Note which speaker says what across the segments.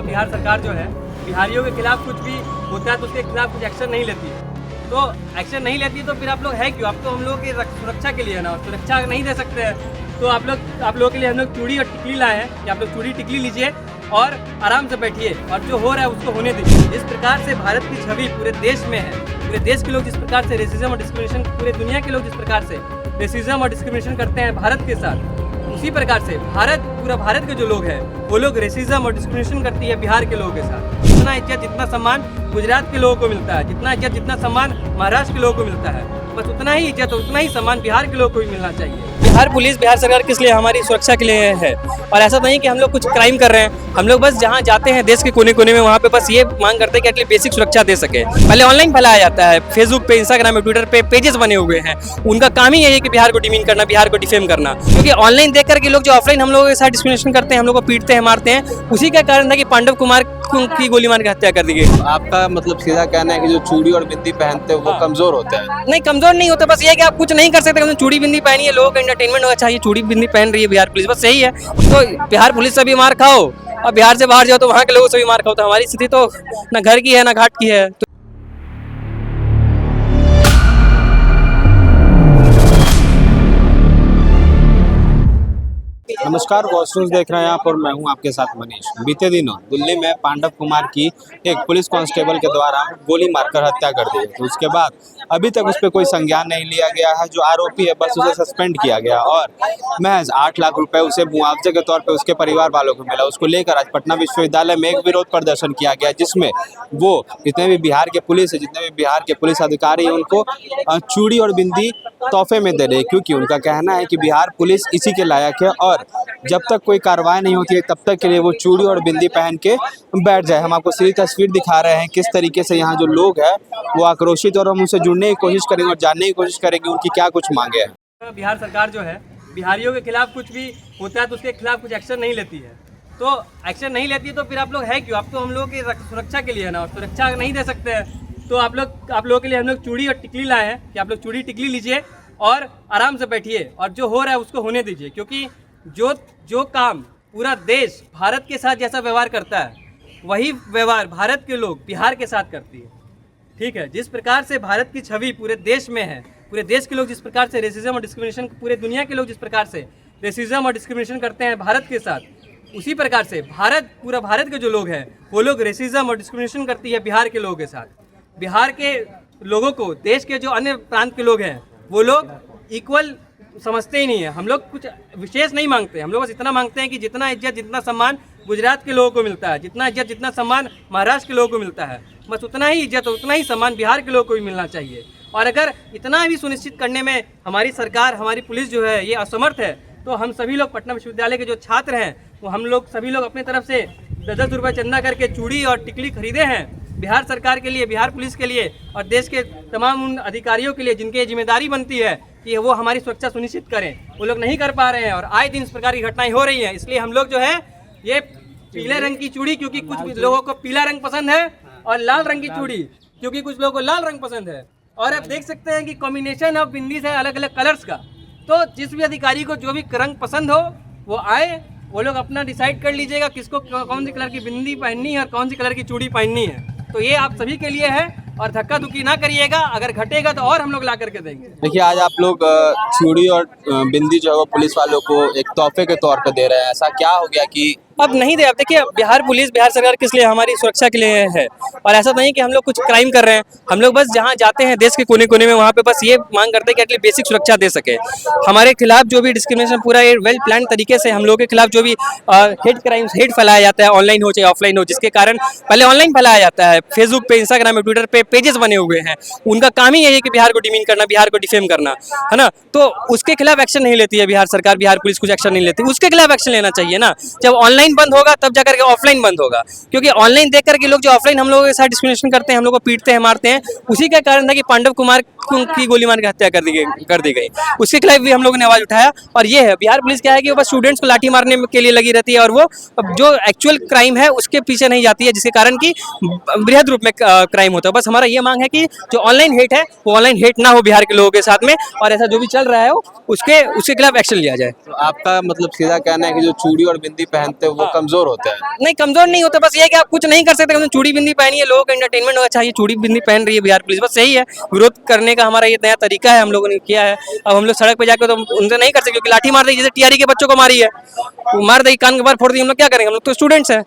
Speaker 1: बिहार सरकार जो है बिहारियों के खिलाफ कुछ भी होता है तो उसके खिलाफ कुछ एक्शन नहीं लेती है। तो एक्शन नहीं लेती है तो फिर आप लोग है क्यों? आप तो हम लोगों की सुरक्षा के लिए है ना, सुरक्षा नहीं दे सकते हैं। तो आप लोगों के लिए हम लोग चूड़ी और टिकली लाए हैं कि आप लोग चूड़ी टिकली लीजिए और आराम से बैठिए और जो हो रहा है उसको होने दीजिए। जिस प्रकार से भारत की छवि पूरे देश में है, पूरे देश के लोग जिस प्रकार से रेसिज्म और डिस्क्रिमिनेशन, पूरे दुनिया के लोग जिस प्रकार से रेसिज्म और डिस्क्रिमिनेशन करते हैं भारत के साथ, उसी प्रकार से पूरा भारत के जो लोग हैं वो लोग रेसिज्म और डिस्क्रिमिनेशन करती है बिहार के लोगों के साथ। जितना इज्जत जितना सम्मान गुजरात के लोगों को मिलता है, जितना इज्जत जितना सम्मान महाराष्ट्र के लोगों को मिलता है, बस उतना ही इज्जत और उतना ही सम्मान बिहार के लोगों को भी मिलना चाहिए। बिहार पुलिस, बिहार सरकार किस लिए? हमारी सुरक्षा के लिए है। और ऐसा नहीं कि हम लोग कुछ क्राइम कर रहे हैं। हम लोग बस जहाँ जाते हैं देश के कोने कोने में वहाँ पे बस ये मांग करते हैं कि एटलीस्ट बेसिक सुरक्षा दे सके। पहले ऑनलाइन फैलाया जाता है, फेसबुक पे, इंस्टाग्राम पे, ट्विटर पे पेजेस बने हुए हैं। उनका काम ही यही है कि बिहार को डिमीन करना, बिहार को डिफेम करना। क्योंकि ऑनलाइन देख करके लोग जो ऑफलाइन हम लोगों के साथ डिस्क्रिमिनेशन करते हैं, हम लोग को पीटते हैं, मारते हैं, उसी का कारण था कि पांडव कुमार की गोली मार के हत्या कर दी गई।
Speaker 2: आपका मतलब सीधा कहना है कि जो चूड़ी और बिंदी पहनते हैं वो कमजोर होते हैं?
Speaker 1: नहीं, कमजोर नहीं होता, बस ये है कि आप कुछ नहीं कर सकते। चूड़ी बिंदी पहनी है, लोगों का एंटरटेनमेंट होगा, चाहिए चूड़ी बिंदी पहन रही है बिहार पुलिस, बस यही है। तो बिहार पुलिस से भी मार खाओ और बिहार से बाहर जाओ तो वहाँ के लोगों से भी मार खाओ। तो हमारी स्थिति तो ना घर की है ना घाट की है।
Speaker 2: नमस्कार, वॉच न्यूज़ देख रहे हैं आप और मैं हूं आपके साथ मनीष। बीते दिनों दिल्ली में पांडव कुमार की एक पुलिस कांस्टेबल के द्वारा गोली मारकर हत्या कर दी। तो उसके बाद अभी तक उस पर कोई संज्ञान नहीं लिया गया है। जो आरोपी है बस उसे सस्पेंड किया गया और महज 8 लाख रुपए उसे मुआवजे के तौर पर उसके परिवार वालों को मिला। उसको लेकर आज पटना विश्वविद्यालय में एक विरोध प्रदर्शन किया गया, जिसमें वो जितने भी बिहार के पुलिस है, जितने भी बिहार के पुलिस अधिकारी हैं, उनको चूड़ी और बिंदी तोहफे में दे रहे, क्योंकि उनका कहना है कि बिहार पुलिस इसी के लायक है और जब तक कोई कार्रवाई नहीं होती है तब तक के लिए वो चूड़ी और बिंदी पहन के बैठ जाए। हम आपको सीधी तस्वीर दिखा रहे हैं किस तरीके से यहाँ जो लोग हैं वो आक्रोशित, और हम उनसे जुड़ने की कोशिश करेंगे और जानने की कोशिश करेंगे उनकी क्या कुछ मांगे हैं।
Speaker 1: बिहार सरकार जो है बिहारियों के खिलाफ कुछ भी होता है तो उसके खिलाफ कुछ एक्शन नहीं लेती है। तो एक्शन नहीं लेती है तो फिर आप लोग है क्यों? आप तो हम लोगों की सुरक्षा के लिए है ना, सुरक्षा नहीं दे सकते हैं। तो आप लोगों के लिए हम लोग चूड़ी और टिकली लाए हैं कि आप लोग चूड़ी टिकली लीजिए और आराम से बैठिए और जो हो रहा है उसको होने दीजिए। क्योंकि जो काम पूरा देश भारत के साथ जैसा व्यवहार करता है वही व्यवहार भारत के लोग बिहार के साथ करती है। ठीक है, जिस प्रकार से भारत की छवि पूरे देश में है, पूरे देश के लोग जिस प्रकार से रेसिज्म और डिस्क्रिमिनेशन, पूरे दुनिया के लोग जिस प्रकार से रेसिज्म और डिस्क्रिमिनेशन करते हैं भारत के साथ, उसी प्रकार से पूरा भारत के जो लोग हैं वो लोग रेसिज्म और डिस्क्रिमिनेशन करती है बिहार के लोगों के साथ। बिहार के लोगों को देश के जो अन्य प्रांत के लोग हैं वो लोग इक्वल समझते ही नहीं है। हम लोग कुछ विशेष नहीं मांगते, हम लोग बस इतना मांगते हैं कि जितना इज्जत जितना सम्मान गुजरात के लोगों को मिलता है, जितना इज्जत जितना सम्मान महाराष्ट्र के लोगों को मिलता है, बस उतना ही इज्जत और उतना ही सम्मान बिहार के लोगों को भी मिलना चाहिए। और अगर इतना भी सुनिश्चित करने में हमारी सरकार, हमारी पुलिस जो है ये असमर्थ है तो हम सभी लोग पटना विश्वविद्यालय के जो छात्र हैं वो सभी लोग अपनी तरफ से 10-10 रुपये चंदा करके चूड़ी और टिकली खरीदे हैं बिहार सरकार के लिए, बिहार पुलिस के लिए और देश के तमाम उन अधिकारियों के लिए जिनकी जिम्मेदारी बनती है कि वो हमारी सुरक्षा सुनिश्चित करें। वो लोग नहीं कर पा रहे हैं और आए दिन इस प्रकार की घटनाएं हो रही हैं। इसलिए हम लोग जो है ये पीले रंग की चूड़ी, क्योंकि कुछ लोगों को पीला रंग पसंद है, और लाल रंग की चूड़ी क्योंकि कुछ लोगों को लाल रंग पसंद है। और आप देख सकते हैं कि कॉम्बिनेशन ऑफ बिंदी है अलग अलग कलर्स का। तो जिस भी अधिकारी को जो भी रंग पसंद हो वो आए, वो लोग अपना डिसाइड कर लीजिएगा किसको कौन सी कलर की बिंदी पहननी है और कौन सी कलर की चूड़ी पहननी है। तो ये आप सभी के लिए है और धक्का धुक्की ना करिएगा, अगर घटेगा तो और हम लोग ला करके देंगे।
Speaker 2: देखिए, आज आप लोग चूड़ी और बिंदी जो है वो पुलिस वालों को एक तोहफे के तौर पर दे रहे हैं, ऐसा क्या हो गया कि
Speaker 1: अब नहीं दे? अब देखिए, बिहार पुलिस, बिहार सरकार किस लिए? हमारी सुरक्षा के लिए है। और ऐसा नहीं कि हम लोग कुछ क्राइम कर रहे हैं। हम लोग बस जहाँ जाते हैं देश के कोने कोने में वहाँ पे बस ये मांग करते हैं कि एटलीस्ट बेसिक सुरक्षा दे सके। हमारे खिलाफ जो भी डिस्क्रिमिनेशन, पूरा ये वेल प्लान तरीके से हम लोग के खिलाफ जो भी हेट क्राइम्स, हेट फैलाया जाता है, ऑनलाइन हो चाहे ऑफलाइन हो, जिसके कारण पहले ऑनलाइन फैलाया जाता है, फेसबुक पे, इंस्टाग्राम पे, ट्विटर पे पेजेस बने हुए हैं। उनका काम ही यही है कि बिहार को डिमीन करना, बिहार को डिफेम करना, है ना। तो उसके खिलाफ एक्शन नहीं लेती है बिहार सरकार, बिहार पुलिस कुछ एक्शन नहीं लेती। उसके खिलाफ एक्शन लेना चाहिए ना। जब ऑनलाइन बंद होगा तब जाकर के ऑफलाइन बंद होगा। क्योंकि ऑनलाइन देख करके लोग जो ऑफलाइन हम लोगों के साथ डिस्क्रिमिनेशन करते हैं, हम लोग को पीटते हैं, मारते हैं, उसी का कारण था कि पांडव कुमार की गोली मार के हत्या कर दी गई। उसके खिलाफ भी हम लोगों ने आवाज उठाया। और ये है बिहार पुलिस क्या है कि वो बस स्टूडेंट्स को लाठी मारने के लिए लगी रहती है और वो जो एक्चुअल क्राइम है उसके पीछे नहीं जाती है, जिसके कारण की बृहद रूप में क्राइम होता है। बस हमारा ये मांग है कि जो ऑनलाइन हेट है वो ऑनलाइन हेट ना हो बिहार के लोगों के साथ में, और ऐसा जो भी चल रहा है उसके खिलाफ एक्शन लिया जाए।
Speaker 2: तो आपका मतलब सीधा कहना है कि जो चूड़ी और बिंदी पहनते हैं वो
Speaker 1: हाँ।
Speaker 2: कमजोर होते हैं।
Speaker 1: नहीं कमजोर नहीं होते, बस ये है कि आप कुछ नहीं कर सकते। हमने चूड़ी बिंदी पहनी है, लोगों का एंटरटेनमेंट होगा, अच्छा ये चूड़ी बिंदी पहन रही है बिहार पुलिस, बस यही है। विरोध करने का हमारा ये नया तरीका है, हम लोगों ने किया है। अब हम लोग सड़क पे जाकर तो उनसे नहीं कर सकते, क्योंकि लाठी मार देगी, जैसे टीआरई के बच्चों को मारी है, वो मार देगी, कान के बाहर फोड़ दी, हम लोग क्या करेंगे, हम लोग तो स्टूडेंट्स हैं।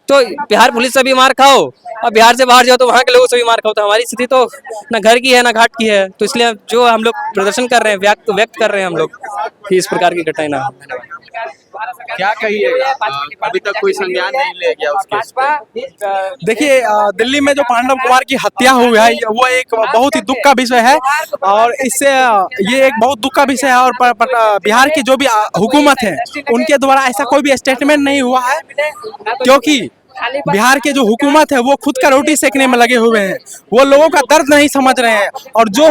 Speaker 1: तो बिहार पुलिस से भी मार खाओ और बिहार से बाहर जाओ तो वहाँ के लोगों से भी मार खाओ, तो हमारी स्थिति तो ना घर की है ना घाट की है। तो इसलिए जो हम लोग प्रदर्शन कर रहे हैं, व्यक्त कर रहे हैं हम लोग कि इस प्रकार की घटनाएं ना हो।
Speaker 2: क्या कहिएगा, अभी तक कोई संज्ञान नहीं लिया गया उस केस पे?
Speaker 3: देखिए दिल्ली में जो पांडव कुमार की हत्या हुई है वो एक बहुत ही दुख का विषय है, और इससे ये एक बहुत दुख का विषय है। और बिहार की जो भी हुकूमत है उनके द्वारा ऐसा कोई भी स्टेटमेंट नहीं हुआ है, क्योंकि बिहार के जो हुकूमत है वो खुद का रोटी सेकने में लगे हुए हैं, वो लोगों का दर्द नहीं समझ रहे हैं। और जो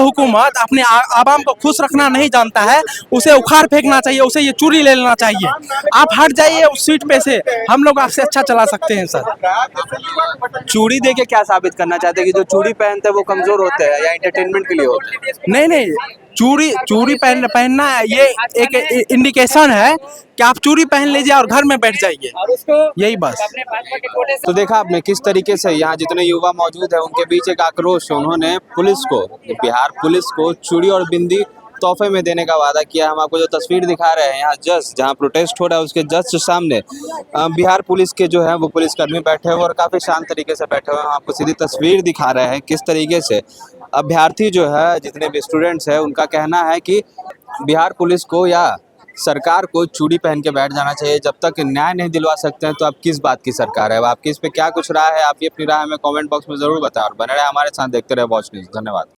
Speaker 3: हुकूमत अपने आवाम को खुश रखना नहीं जानता है उसे उखाड़ फेंकना चाहिए, उसे ये चूड़ी ले लेना चाहिए। आप हट जाइए उस सीट पे से, हम लोग आपसे अच्छा चला सकते हैं सर।
Speaker 2: चूड़ी देके क्या साबित करना चाहते हैं कि जो चूड़ी पहनते हैं वो कमजोर होते हैं या एंटरटेनमेंट के लिए होते हैं?
Speaker 3: नहीं, चूड़ी पहनना ये एक इंडिकेशन है कि आप चूड़ी पहन लीजिए और घर में बैठ जाइए, यही बस।
Speaker 2: तो देखा आपने किस तरीके से यहाँ जितने युवा मौजूद है उनके बीच एक आक्रोश, उन्होंने पुलिस को, बिहार पुलिस को चूड़ी और बिंदी तोहफे में देने का वादा किया। हम आपको जो तस्वीर दिखा रहे हैं यहाँ जस्ट जहाँ प्रोटेस्ट हो रहा है उसके जस्ट सामने बिहार पुलिस के जो है वो पुलिसकर्मी बैठे हुए और काफ़ी शांत तरीके से बैठे हुए हैं। हम आपको सीधी तस्वीर दिखा रहे हैं किस तरीके से अभ्यर्थी जो है, जितने भी स्टूडेंट्स हैं, उनका कहना है कि बिहार पुलिस को या सरकार को चूड़ी पहन के बैठ जाना चाहिए। जब तक न्याय नहीं दिलवा सकते हैं तो आप किस बात की सरकार है। अब आपकी इस पे क्या कुछ राय है, आपकी अपनी राय हमें कमेंट बॉक्स में ज़रूर बताएं और बने रहे हमारे साथ, देखते रहे वॉच न्यूज़। धन्यवाद।